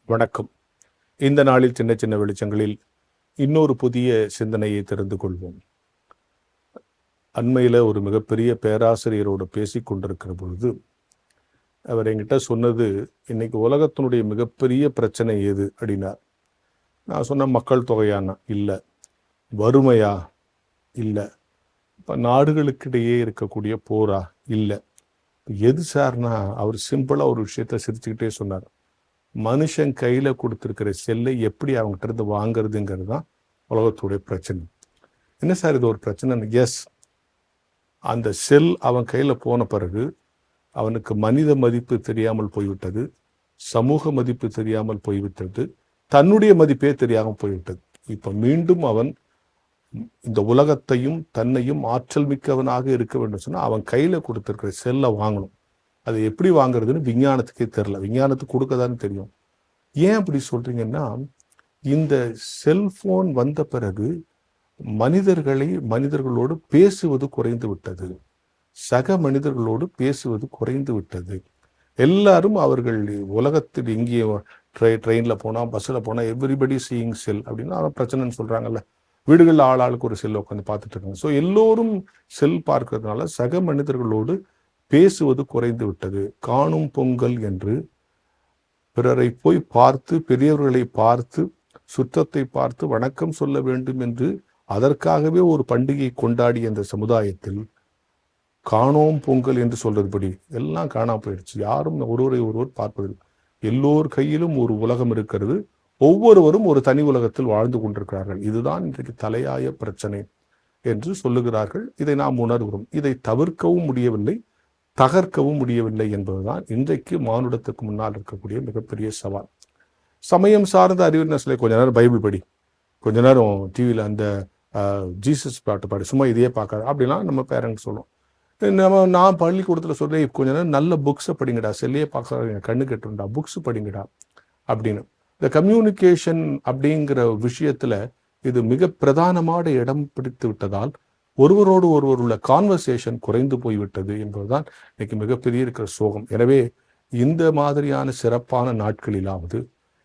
வணக்கம். இந்த நாளில் சின்ன சின்ன வெளிச்சங்களில் இன்னொரு புதிய சிந்தனையை தெரிந்து கொள்வோம். அண்மையில் ஒரு மிகப்பெரிய பேராசிரியரோடு பேசி கொண்டிருக்கிற பொழுது அவர் என்கிட்ட சொன்னது, இன்னைக்கு உலகத்தினுடைய மிகப்பெரிய பிரச்சனை எது அப்படின்னார். நான் சொன்ன மக்கள் தொகையானா இல்லை, வறுமையா இல்லை, இப்போ நாடுகளுக்கிடையே இருக்கக்கூடிய போரா இல்லை, எது சார்னா அவர் சிம்பிளாக ஒரு விஷயத்த சிரிச்சுக்கிட்டே சொன்னார். மனுஷன் கையில் கொடுத்துருக்கிற செல்லை எப்படி அவங்ககிட்ட இருந்து வாங்குறதுங்கிறது தான் உலகத்துடைய பிரச்சனை. என்ன சார் இது ஒரு பிரச்சனை? எஸ், அந்த செல் அவன் கையில் போன பிறகு அவனுக்கு மனித மதிப்பு தெரியாமல் போய்விட்டது, சமூக மதிப்பு தெரியாமல் போய்விட்டது, தன்னுடைய மதிப்பே தெரியாமல் போய்விட்டது. இப்போ மீண்டும் அவன் இந்த உலகத்தையும் தன்னையும் ஆற்றல் மிக்கவனாக இருக்க வேண்டும் சொன்னால் அவன் கையில் கொடுத்துருக்கிற செல்லை வாங்கணும். அது எப்படி வாங்குறதுன்னு விஞ்ஞானத்துக்கே தெரில. விஞ்ஞானத்துக்கு கொடுக்கதான்னு தெரியும். ஏன் அப்படி சொல்றீங்கன்னா, இந்த செல்போன் வந்த பிறகு மனிதர்களோடு பேசுவது குறைந்து விட்டது, சக மனிதர்களோடு பேசுவது குறைந்து விட்டது. எல்லாரும் அவர்கள் உலகத்தில் எங்கேயும் ட்ரெயினில் போனால் பஸ்ஸில் போனால் எவ்ரிபடி சீயிங் செல் அப்படின்னா அதான் பிரச்சனைன்னு சொல்கிறாங்கல்ல. வீடுகளில் ஆளுக்கு ஒரு செல் உட்காந்து பார்த்துட்டு இருக்காங்க. ஸோ எல்லோரும் செல் பார்க்கறதுனால சக மனிதர்களோடு பேசுவது குறைந்து விட்டது. காணும் பொங்கல் என்று பிறரை போய் பார்த்து, பெரியவர்களை பார்த்து, சுற்றத்தை பார்த்து வணக்கம் சொல்ல வேண்டும் என்று அதற்காகவே ஒரு பண்டிகை கொண்டாடிய அந்த சமுதாயத்தில் காணோம் பொங்கல் என்று சொல்றதுபடி எல்லாம் காணாம போயிடுச்சு. யாரும் ஒருவர் பார்ப்பதில்லை. எல்லோர் கையிலும் ஒரு உலகம் இருக்கிறது, ஒவ்வொருவரும் ஒரு தனி உலகத்தில் வாழ்ந்து கொண்டிருக்கிறார்கள். இதுதான் இன்றைக்கு தலையாய பிரச்சனை என்று சொல்லுகிறார்கள். இதை நாம் உணர்கிறோம். இதை தவிர்க்கவும் முடியவில்லை, தகர்க்கவும் முடியவில்லை என்பதுதான் இன்றைக்கு மானுடத்துக்கு முன்னால் இருக்கக்கூடிய மிகப்பெரிய சவால். சமயம் சார்ந்த அறிவினர்களை கொஞ்ச நேரம் பைபிள் படி, கொஞ்ச நேரம் டிவியில் அந்த ஜீசஸ் பாட்டு பாடி, சும்மா இதையே பார்க்காது அப்படிலாம் நம்ம பேரண்ட்ஸ் சொல்லுவோம். நான் பள்ளிக்கூடத்தில் சொல்கிறேன், கொஞ்ச நேரம் நல்ல புக்ஸை படிங்கடா, செல்லையே பார்க்காதீங்க, கண்ணு கெட்டுண்டா, புக்ஸ் படிங்கடா அப்படின்னு. இந்த கம்யூனிகேஷன் அப்படிங்கிற விஷயத்துல இது மிக பிரதானமான இடம் பிடித்து விட்டதால் ஒருவரோடு ஒருவர் உள்ள கான்வர்சேஷன் குறைந்து போய்விட்டது என்பதுதான் இன்னைக்கு மிகப்பெரிய இருக்கிற சோகம். எனவே இந்த மாதிரியான சிறப்பான நாட்களிலாவது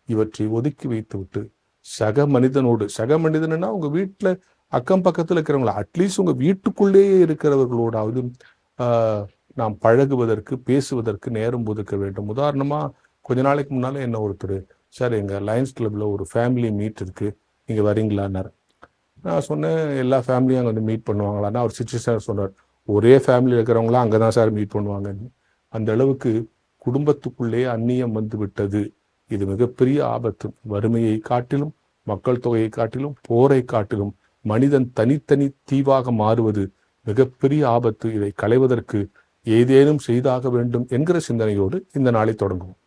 இவற்றை ஒதுக்கி வைத்து விட்டு சக மனிதன்னா உங்க வீட்டில் அக்கம் பக்கத்தில் இருக்கிறவங்கள, அட்லீஸ்ட் உங்க வீட்டுக்குள்ளேயே இருக்கிறவர்களோடாவது நாம் பழகுவதற்கு, பேசுவதற்கு நேரம் ஒதுக்க வேண்டும். உதாரணமா கொஞ்ச நாளைக்கு முன்னால என்ன ஒருத்தர், சார் எங்க லயன்ஸ் கிளப்ல ஒரு ஃபேமிலி மீட் இருக்கு, நீங்க வரீங்களான்னாரு. நான் சொன்னேன், எல்லா ஃபேமிலியும் அங்கே வந்து மீட் பண்ணுவாங்களான்னா அவர் சிச்சுவேஷன் சொன்னார், ஒரே ஃபேமிலியில் இருக்கிறவங்களாம் அங்கே தான் சார் மீட் பண்ணுவாங்கன்னு. அந்த அளவுக்கு குடும்பத்துக்குள்ளே அந்நியம் வந்து விட்டது. இது மிகப்பெரிய ஆபத்து. வறுமையை காட்டிலும், மக்கள் தொகையை காட்டிலும், போரை காட்டிலும் மனிதன் தனித்தனி தீவாக மாறுவது மிகப்பெரிய ஆபத்து. இதை களைவதற்கு ஏதேனும் செய்தாக வேண்டும் என்கிற சிந்தனையோடு இந்த நாளை தொடங்குவோம்.